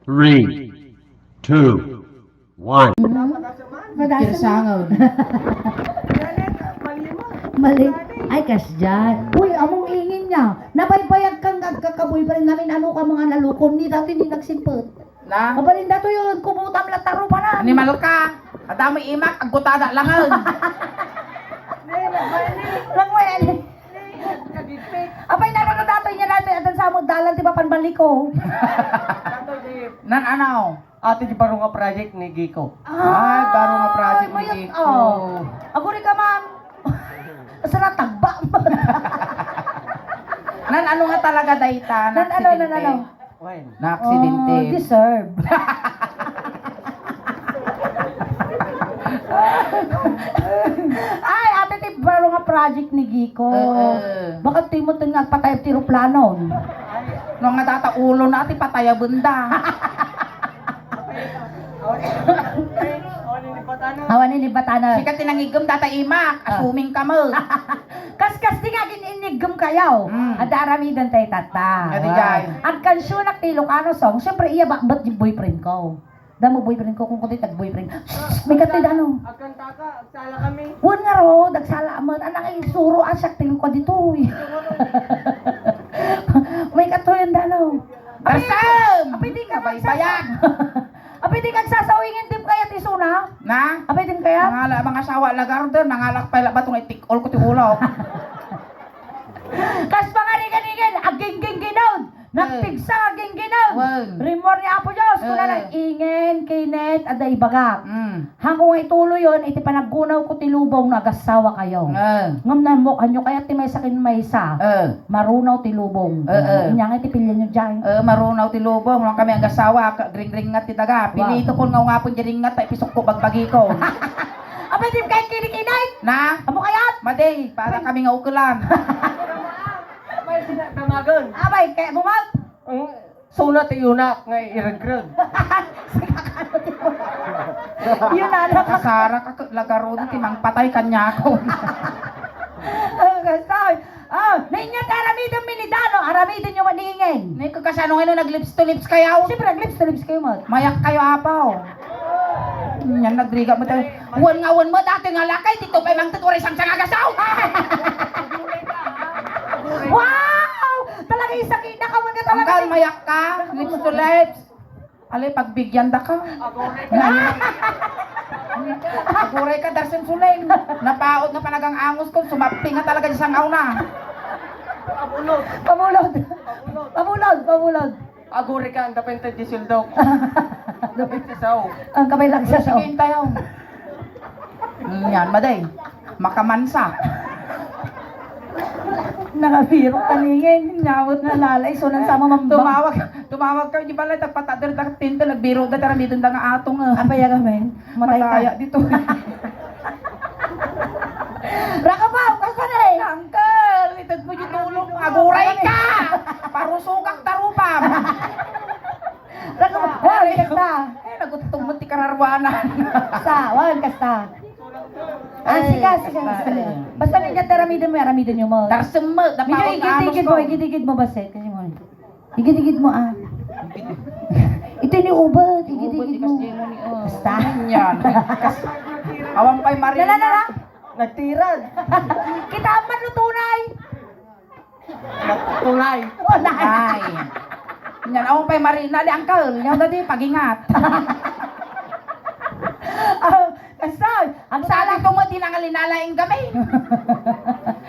3, 2, 1. Kirsangaw. Mali. Ay, kasyan. Uy, among ingin niya. Nabaybayag kang nagkakaboy pa rin namin. Ano ka mga nalukon ni dati ni nagsimpot. Na? Mabalin dato yun. Kumutam lataro pa na. Animal ka. Adami imak. Aggutada langan. Langwayan. Apay na dato niya natin. Atan sa among dalan. Di ba panbalik ko? Nan ano? Ate di baro nga project ni Giko. Ay, baro nga project ni mayat, Giko. oh. Ako rin ka man. Asa na tagba. Nan ano nga talaga dayta? Nan ano. When? Na aksidente. Oh, deserve. Ay, ate ti baro nga project ni Giko. Bakit ti mo ting nagpatay tiro plano? Nung nga tataulo na ati pataya bunda. Hawan ni batana. Sikat tinangigam data imak. Assuming ka mo. Kaskas di nga gininigam kayaw. Ada aramidan tay tata. Adi jay. Ang kansyon nak ti Ilocano song, syempre iya ba yung boyfriend ko. Damo boyfriend ko kung kundi tag boyfriend. May katid ano. Akan taka, agsala kami. Wan nga ro, dagsala amat. Anang ay suro asak ting ko dito. May katuyan dano. Tarsam! Apay di ka Baybayan! Apay di kag sasawingin tim kaya ti suna. Na? Apay din kaya? Nangala mga asawa lagar doon, nangalak pa batong itik-all ko ti ulaw. Kas pangarigan-igan, aging-ging ginaw. Nagpigsa aging ginaw. Wan. Rimor ni Apo Diyos. Kuna lang ingen, kinet, aday bagak. Mm. Hanggang nga ituloy yun, iti panaggunaw ko ti lubong nagasawa kayo. Ngam na mo kanyo kaya ti may sakin may sa. Marunaw ti lubong. Inyang iti pilyan nyo dyan. Marunaw ti lubong, nung kami ang gasawa, gring-ringat ti daga. Pinito ko nga po dyan ringat, ipisok ko bagbagi ko. Apay di kahit kinikinay. Na? Amo kayat? Maday, para kami nga ukulan. May sinatamagan. Abay, kaya bumag. Suna ti yunak nga iragrag. Yun na lang. Kasara ka lagaro ti mang patay kanya ako. Kastoy. Naingat aramidang minidano. Aramidin nyo maningin. May kakasano ngayon nag-lips to lips kayaw. Siyempre, nag-lips to lips kayo mo. Mayak kayo apaw. Yan nagriga mo tayo. Uwan nga uwan mo dati nga lakay. Dito pa mang tuturay sang sangagasaw. Wow! Talaga yung sakina ka mo na talaga. Tanggal mayak ka. Lips to lips. Alay, pagbigyan da ka. Aguray ka, darsin suling. Napaot na panagang angos ko. Sumapi nga talaga isang aw na. Pamulod. Aguri ka ang dapente di sildok. Dapente saw. Ang kamay lang siya. Sige, tayo. Yan, maday. Makamansa. Nakabiro kaningin. Nyawat na lalay. So, nang sama mambang. Tumawag ka, di ba lang, tagpatader, tinta, nagbiro, datara, dito na nga atong. Apaya kami. Matay Mataya ka. dito. Rakabaw, kasa na eh. Uncle, itag mo yung tulong. Aguray ka! Parusugak tarupam. Rakabaw, wan kasta. Nagutong mo ti kararwanan. Wan kasta. Sige. Basta ninyo aramidin nyo mo. Tarsem mo, Medyo igid-igid mo baset. Kasi mo. Igid-igid mo Ito ni ubad, igid-igid mo. Basta. Yan. Awang pa'y marina. Nala. Nagtirad. Kita man lutunay. Nagtulay. Wala. Ay. Yan, awang pa'y marina. Ali, uncle. Yan dati, pagingat. Basta. Ang Sala ko mo, di nangalinalaing kami.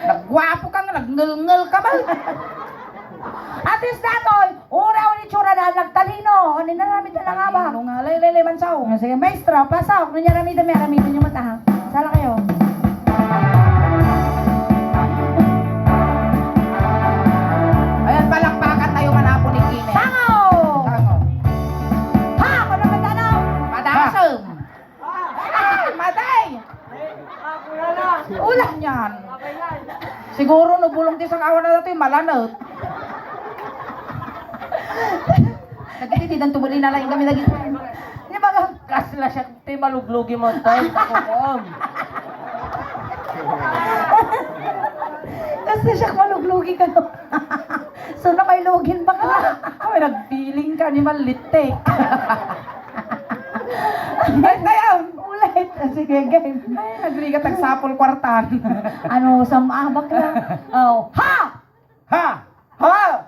Nagwapo ka nga, nagngal-ngal ka ba? Atis datoy, uraw ni tsura na nagtalino. Ano na namin na nga ba? Ano nga, lay, mansaw. Sige, maestro, pasok. Ano niya aramidin nyo mata ha? Sala kayo. Ayan, palakpakan tayo manapo ni Kine. Sango! Tango. Ha! Ako naman danaw! Madasem. Maday. Ako na na. Ulan yan. Siguro nubulong ti sang awan na dito yung malanot. Nagtitidan tumuli na lang kami lagi. Di ba ka? Kasla siya ti maluglugi mo tayo. Kukom. Kasi siya maluglugi ka no. So na may lugin bakla. Ay, nagpiling ka ni Malitek. Ay, tayo. Ulit. Sige, game. Ay, nagrigat ang sapol kwartan. Ano, sama bakla. Oh, ha! Ha! Ha!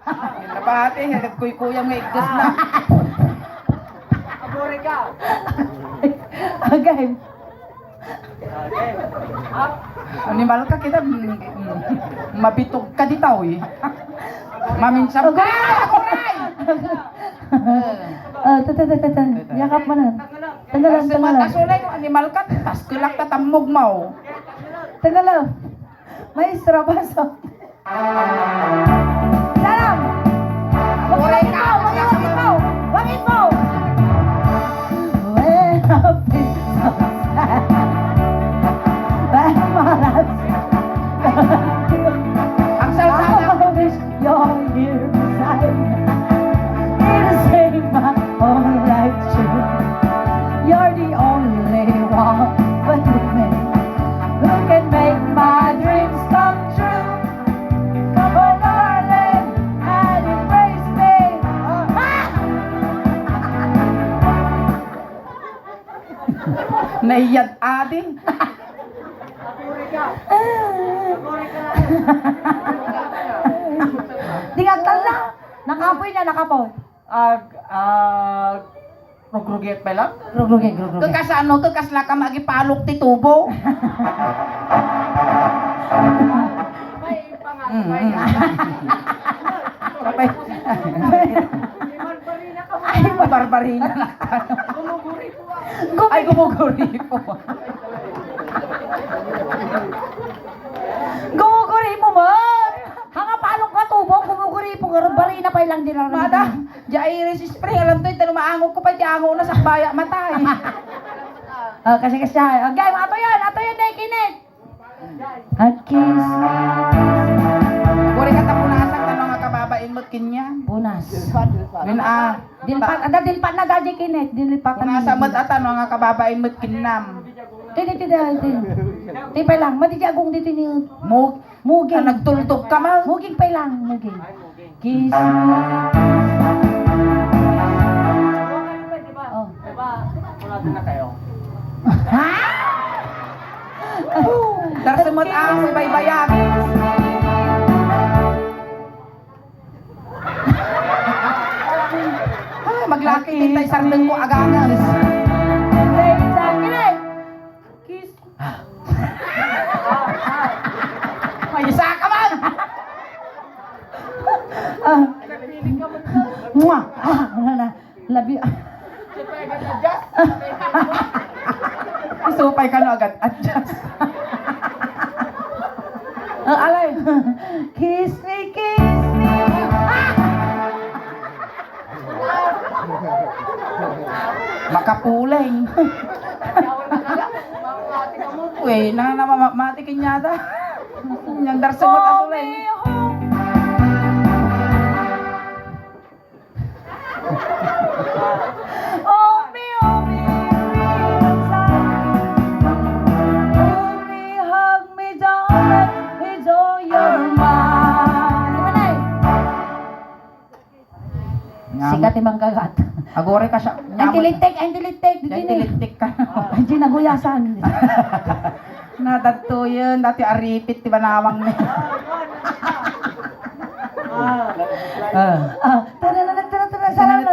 Ay, nabati, nagkuy-kuyang nga igdas na. Abore ka. Game. Animal ka kita, mabitog ka ditaw eh. Maminsam ka! Kuray! Yakap mo na. Tanggalan, Kasi tanggalan. matasulay yung animal ka, tas kulak ka tamog mo. Tanggalan. Maestro, pasok. Salam! Wagin mo! Wagin mo! Wagin mo! When I've been so sad, when my life's Ang salsala. I wish you're here beside me. It'll save my whole life too. You're the only one with me who can make my dreams come true. Come on, darling, and embrace me. Naiyad ading. Tingatan na. Nakapoy na, nakapoy. Rugruget pa lang? Grugrugi, grugrugi. Kakas ano, kakas la ka magipalok ti tubo. Sabay. Ay, mabarbarina na ka. Ay, gumuguri po. Gumuguri mo man! Hangapalok ka tubo, gumuguri po. Bari na pa ilang din ang Mada, di iris spray, alam to, ito maangog ko pa, di ango na sa baya matay. Kasi okay, ato yan, na ikinit. At kiss. Kuri ka tapunasak na mga kababain mo kinyan. Punas. Yun Dilpat na dadya kinit. Dilpat na. Punasa mo ata mga kababain mo kinam. Tipay lang, matijagong dito ni Muging. Muging. Nagtultog ka man. Muging pa lang, muging. Kiss me. Oh. Wala din na kayo. Ha? Darsimot ang baybayan. Ay, maglaki tintay sarling ko agangas. Kiss. May isa ka man. Mwah! Wala na. Love you. Isupay ka na agad. Adjust. Alay. Kiss me, kiss me. Makapuleng. Uy, namamatikin yata. Yung darsimot asuleng. Oh me, real inside. Hold me, hug me, darling, it's all your mind. Sikat imang kagat. Agore ka siya. Ang tilitik, ang tilitik. Yan, tilitik ka. Ang ginaguyasan. Nadato yun. Dati aripit, di ba nawang na. Tara, salam.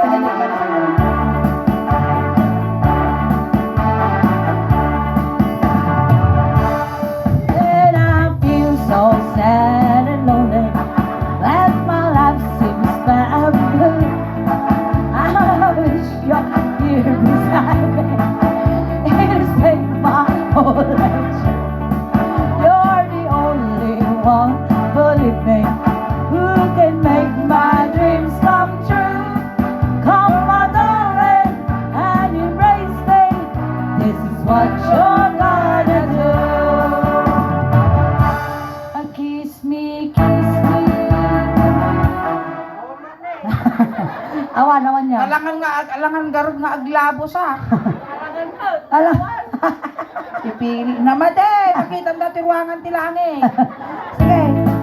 And I feel so sad and lonely, that my life seems bad. I wish you're here beside me. It'll save my whole life. You're the only one, believe me, who can make my dreams come true. Come, my darling, and embrace me. This is what you're gonna do. Kiss me, kiss me. Awan niya. Alangan garog nga aglabo sa. Ala. Pipili na mate. Makita dati ruangan tilangi. Sige.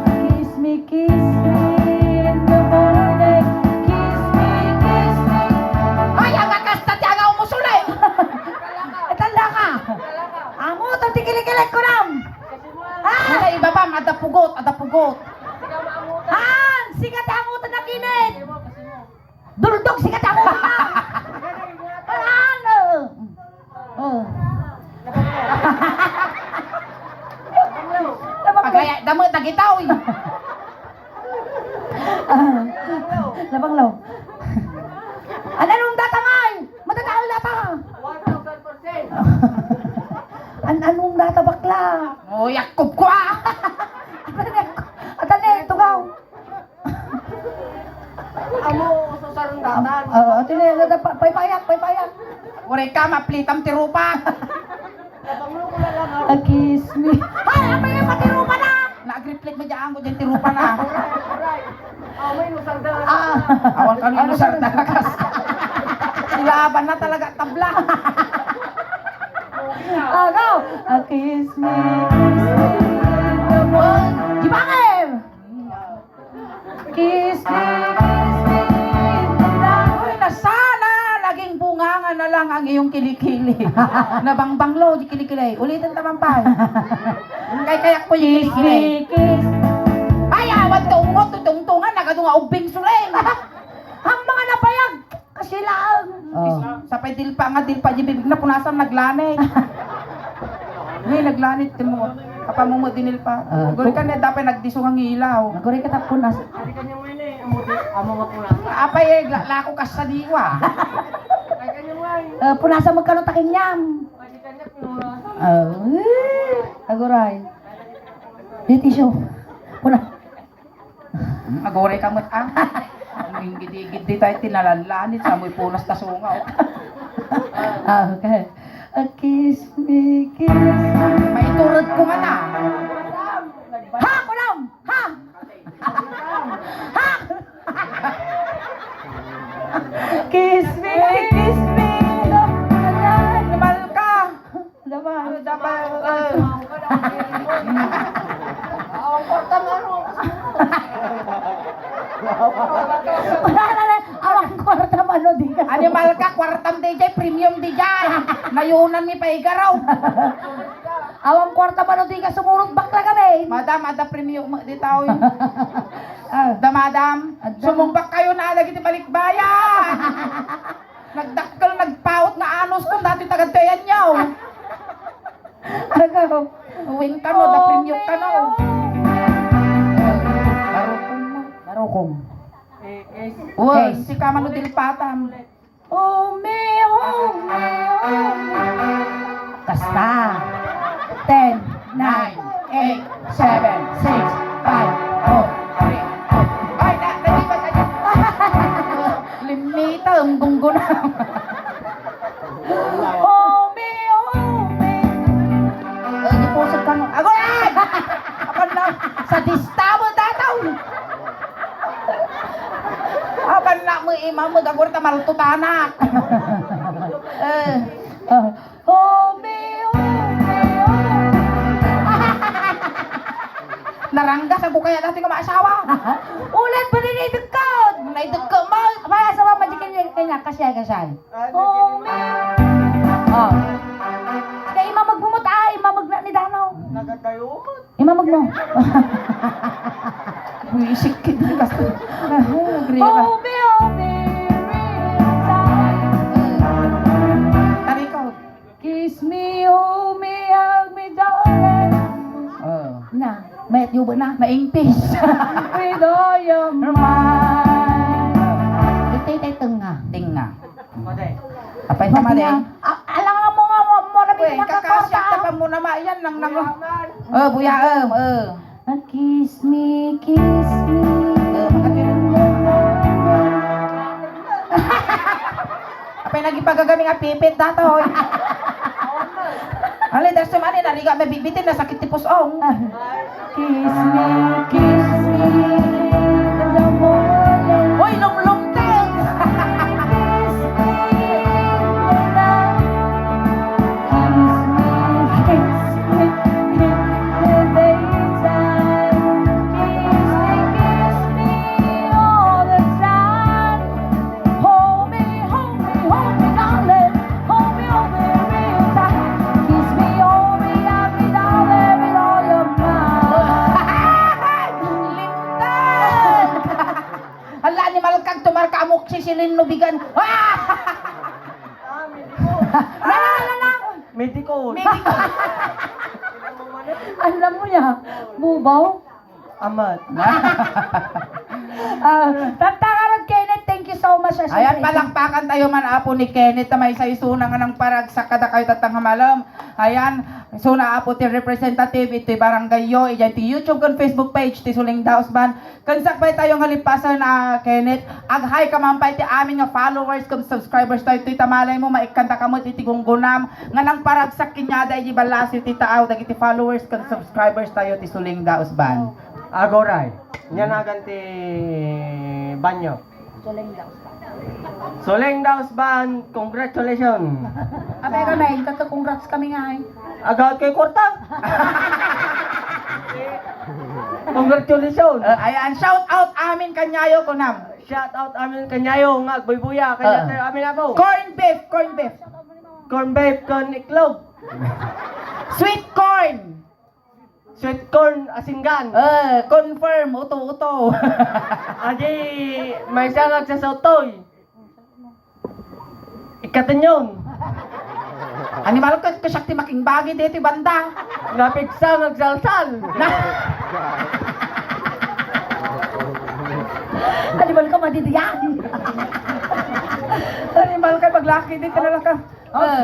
Kiss me, kiss me. Kilikili ko lang. Wala iba pa, adapugot, adapugot. Sikat ang utan na kinit. Duldog sikat ang utan na. Ano? Oh. Pagaya, damo tagitaw. Labang law. Ano nung datangay? Matatawal data. 1,000%. Anong data bakla? Oh, yakop ko ah. Atane, tugaw. Amo, susarong datan. Atane, paypayak. Uri ka, maplitam tirupa. Nabanglo ko na lang. Kiss me. Ay, amay yung patirupa na. Nag-reflect mo dyan ko dyan tirupa na. Alright. May nusang datan. Awan ka nung sir talagas. Silaban na talaga tabla. Go. Kiss me. The one. Gibangin. Kiss me. Uy, na sana naging bunganga na lang ang iyong kilikili. Nabangbanglo, di kilikili. Ulitin naman pa. Kayak ko yung Kiss kilikili. me. Kiss. Ay, awan tungot, tutungtungan, nagadunga ubing suleng. Ang mga napayag. Kasi lang. Sapay dilpa nga, dilpa, di bibig na punasan, naglanit. Ngayon, naglanit, timo. Kapamumot dinilpa. Guri ka na, dapat nagdisong ang ilaw. Naguri ka tapunas. Ari kanyang may amo nga pula. Apay, lako ka sa diwa. Ay kanyang may. Punasan mo ka ng takinyam. Ay kanya pinula. Aguray. Di tissue. Puna. Agore ka mo't ang. Ang gidi-gidi tayo tinalanlanit sa amoy punas na sungaw. Okay. Kiss me, kiss me. Maiturod ko man na. Ha! Kulam! Ha! Ha! Kiss me, kiss me. Namal ka. Dapat. Dapat, Ang porta ano. Wala na. Awang kwarta mano di ka. animal ka, kwartam DJ, premium DJ. Nayunan mi paigaraw. Awang kwarta mano di ka sumurot bakla kami. Madam, ada premium di tao yun. Da madam, sumumbak kayo na lagi ti balikbayan. Nagdakkel, nagpaut nga anos ko, dati tagantayan nyo. Agaw. Uwing ka no, da premium ka no. Barokong. Uy, si Kamano Dilpatam. Oh me. Kasta. 10, 9, 8, 7, 6, 5, 4, 3, 2. Ay, nalipas na dyan. Limita, ang gunggo na. Oh me. Gipusag ka no. Ako yan! Apan lang, sa dista mo dataw. Apan lang mo imam mo, gagawin ta malututanak. Oh me. Naranggas ako kaya dati ka maasawa. Ulit pa din idagkod. Naidagka mo. Abay, asawa majikin kanya kasya. Oh me. Oh. Kaya imamag mo imamag na ni Dano. Nagadayo. Imamag mo. Buisik kid kasi. Nagriya ka. Oh me, Tari ka. kiss me, oh me, hug me, darling. Na, mayat yubo na. Naingpis. With all your mind. Itay tengah. Tinga. Maday. Apa yung tama din? Alang nga mo na Uy, kakasyak na pa muna ma. Yan nang buya Kiss me, kiss me. Apa yung nagipagagami nga pipit dato. Alay, dahil sa mani, nariga may bibitin na sakit tipos ong. Kiss me, kiss me. In the morning. Uy, lum-lum tayo. Kiss me in the night. Kiss me in the daytime. Kiss me all the time. Hold me, darling. Hold me real tight. Kiss me, hold me, pangalan mo niya? Bubaw? Amat. Tantangan Kenneth, thank you so much. Ayan, palakpakan tayo man apo ni Kenneth na may saysuna nga ng paragsak kada kayo tatang hamalam. Ayan, suna apo ti representative iti barangay yo, iyan ti YouTube kan Facebook page ti Suling Daos Ban. Kansak pa tayo nga lipasan na Kenneth. Aghay ka man pa iti amin nga followers kung subscribers tayo iti tamalay mo maikanta ka mo iti gunggunam nga ng paragsak kinyada iti balasi iti taaw dagiti followers kung subscribers tayo ti Suling Daos Ban. Agoray. Nyanagan ti banyo. Soleng Daos Ban, congratulations. Abay kami, congrats kami nga eh. Agad kay Korta. Congratulations. Ayan, shout out amin kanyayo ko nam. Shout out amin kanyayo nga agbaybuya kanya tayo amin ako. Corn beef, corn beef. Corn beef con iklog. Sweet corn. Sweet corn asinggan. Confirm, uto-uto. Adi may sangag sa sautoy. Ikatanyon. Animal ka kasakti making bagi dito banda. Lapit sangag salsal. Animal ka madidiyan. Animal ka maglaki dito na lang ka.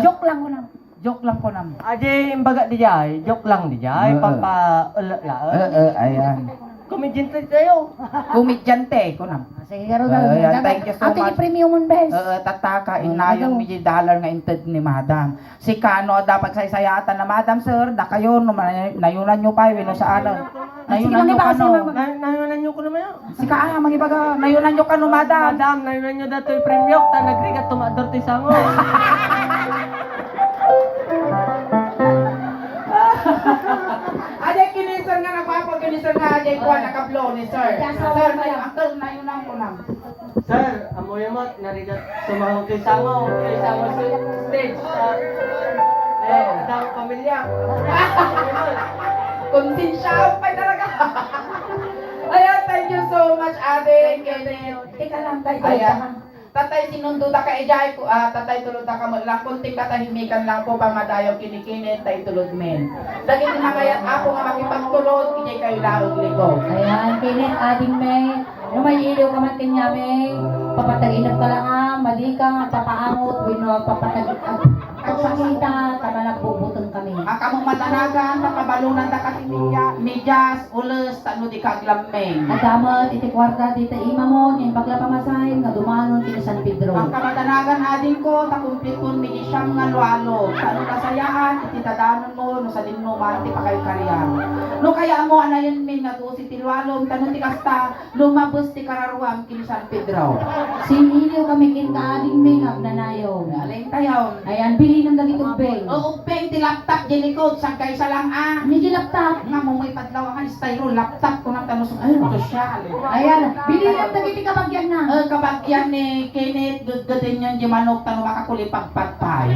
Joke lang ko lang. Joke lang ko nam. Adi imbaga di jay, joke lang di jay, pampa-ula-laan. Ayan. Comedian tayo. Komedyante ko nam. Sige, garo Ayan, thank you so Ate ni much. premium mon bes. Tataka inayon $1 million nga inted ni madam. Si Kano dapat saysayatan na madam sir, da kayo no nayunan nyo pa wino sa ano. Nayunan nyo kano. Nayunan nyo ko naman yun. Si Kaa mangibaga nayunan nyo kano madam. Madam, nayunan nyo dato yung premiok, ta nagrigat tumador ti sango. Ajay kinisir nga nagpapaginisir nga ajay kuha nakablo ni sir. Sir, uncle nayunan ko nam. Sir, amoy mo, narigat tumahog ti sango sa stage. Adang pamilya. Konsensya pa talaga. Ayan, thank you so much, ate. Teka lang, tayo. Ayan. Tatay sinundo ta ka ijay ko, tatay tulod ta ka mo lang kunting katahimikan lang po pamadayo kinikinit tay tulod men. Dagiti makayat ako nga makipagtulod ijay kayo laog ligo. Ayan, Kenneth, ading may, may iliw ka man kinyamay, papataginap ka lang mali ka nga, papaangot, wino, papatagin, pagsakita, tama nagbubutong kami. Kamong matanagan, papabalunan ta kasi medyas, ules, tano di kaglammeng. Nadamat, iti kwarta, dito ima mo, yung paglapamasahin, nga dumanon, iti San Pedro. Ang kamatanagan adin ko, takumpit kun midi siyam nga lualo. Tano kasayaan, iti tadanon mo, no sa dinno mati pa kayo karyan. No kaya mo anayon min nga tuos iti lualo, tano ti kasta, lumabos ti kararuam kini San Pedro. Siniliw kami kinkaading may nanayo. Aling tayaw. Ayan, bili ng dagitong beng. Oo, peng ti laptop di likod, sagkay sa lang Medyo laptop. Nga mo may padlaw ang styro laptop ko nang tanong sa social. Ayan, bili ng dagiti kabagyan na. Kabagyan ni Kenneth, gudin yun, di manok, tanong makakuli pagpatpay.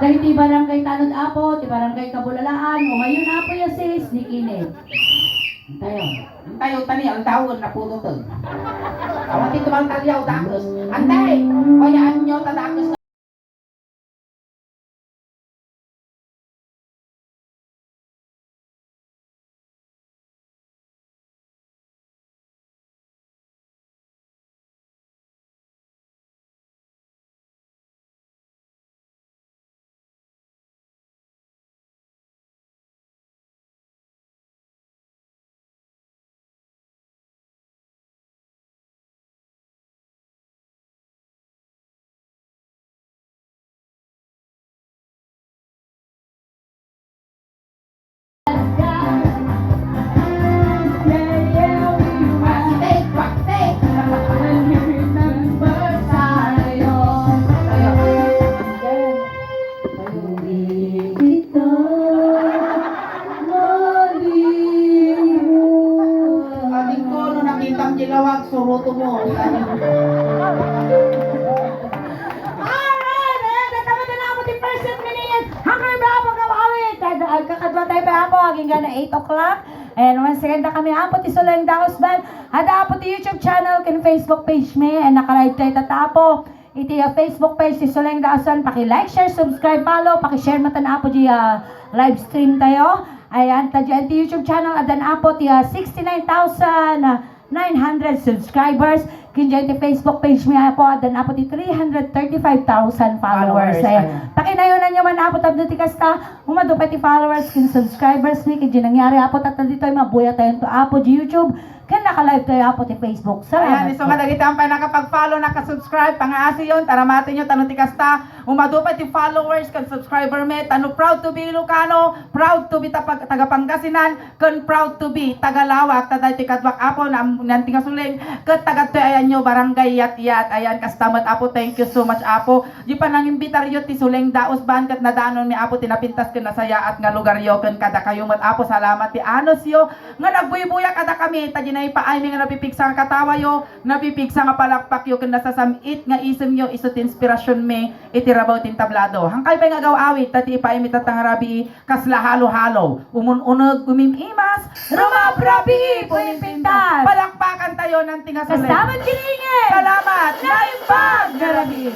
Dahil ti barangay Tanod Apo, ti barangay Kabulalaan, umayon Apo ya sis ni Kenneth. Tayo. Tayo tani, ang tawon na puto to. Awat ito bang talyaw, dakos. Antay, bayaan nyo, tadakos. Gilawag, suruto mo. Alright! Ayan, natama na ako di first set minutes. Hanggang ba ako gawawin? Kakadwa tayo pa ako, hanggang gana 8 o'clock. And once again na kami apo ti Suling Daos Ban. Hada apo ti YouTube channel, kin Facebook page me. And nakalive tayo tatapo. Iti Facebook page ti Suling Daos Ban. Paki-like, share, subscribe, follow. Paki-share matan apo di live stream tayo. Ayan, tadyan ti YouTube channel adan apo ti 69,900 subscribers. Kindiyan ti Facebook page mi apo adan apo ti 335,000 followers. Ayan. Pakinayonan nyo man apo tabdo ti kasta, umadupay ti followers kin subscribers ni kindiyan nangyari apo tata dito mabuya tayo to apo di YouTube. Kan naka-live tayo apo ti Facebook. Ayan, Salamat iso po. nga dagiti ang nakapag-follow, nakasubscribe, pangaasi yun, taramatin nyo, tanong ti kasta, umadupay ti followers, kan subscriber me, tano proud to be Ilocano, proud to be taga-Pangasinan, kan proud to be taga-Lawak, taday ti kadwak apo, nanti nga suling, kat taga-to ayan nyo, barangay yat-yat, ayan, kastamat apo, thank you so much apo, di pa nang imbitaryo ti suling daos ban, kat nadanon mi apo, tinapintas kin nasaya at nga lugar yo, kan kada kayo mat apo, salamat ti anos yo, nga nagbuy-buya kada kami, tadi na ipaay mi nga napipigsa nga katawa yo, napipigsa nga palakpak yo, kan nasasamit nga isem yo, isot inspirasyon me, itirabaw tin tablado. Hangkay pa nga gawawit, tati ipaay mi tatangarabi, kasla halo-halo, umun-unog, umimimas, Rumabrabi, pumimpintas. palakpakan tayo ng tingasulin. Kastamat kilingin. Salamat! Naimbag, garabi.